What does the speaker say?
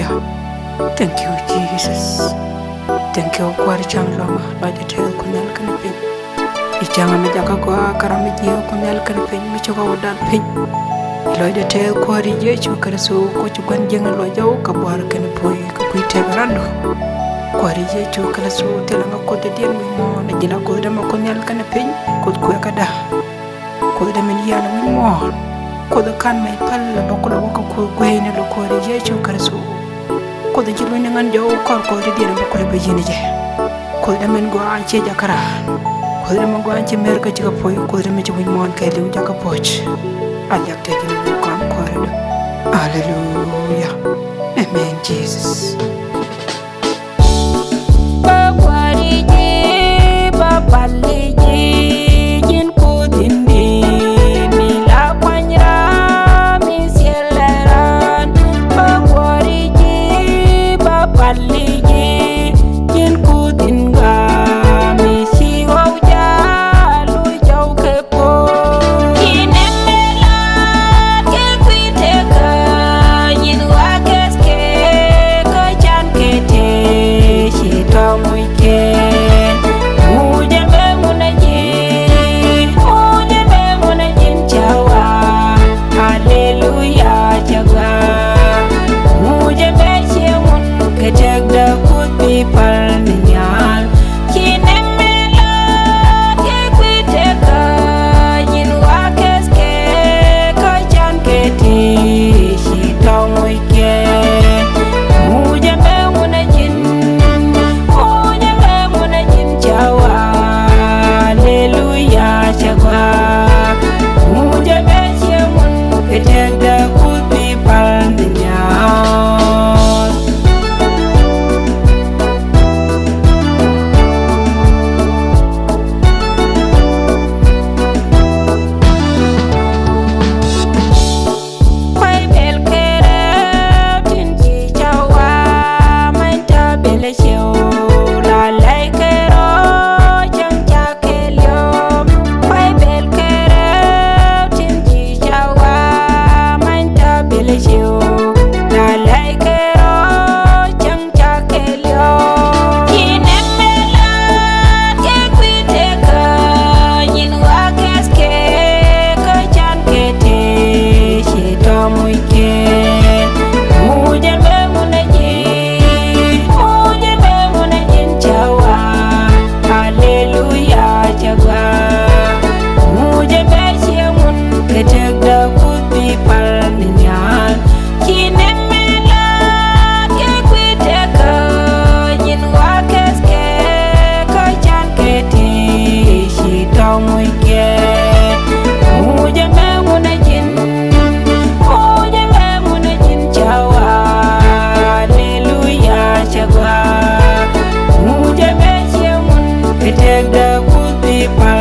Hallelujah. Thank you, Jesus. Thank you, Kwarichang Lama, by the tail Kunel Canapin. Ichanga Majaka Karamiji, Kunel Canapin, Michoka Wodan Pin. Lloyd the tail Quari Jechu Karasu, Kochukan Janga Loyo, Kabwar Canapoi, Kapuite Garando. Quari Jechu Karasu, Telanga Kotidian Wimon, Jina Kodama Kunel Canapin, Kutkuakada. Kodaminian Wimon. Koda kan mai palla dokola waka ko gweyne lo ko je cho karso koda jilu ni ngan jaw kor ko de dina ko be jini je koda men go an ce jakara koda men go an ce mer ka ci ko poy koda me ci buñ mon kay liw jaka poch al yak te jini ko am ko redo. Hallelujah. Amen, Jesus. Take the good people.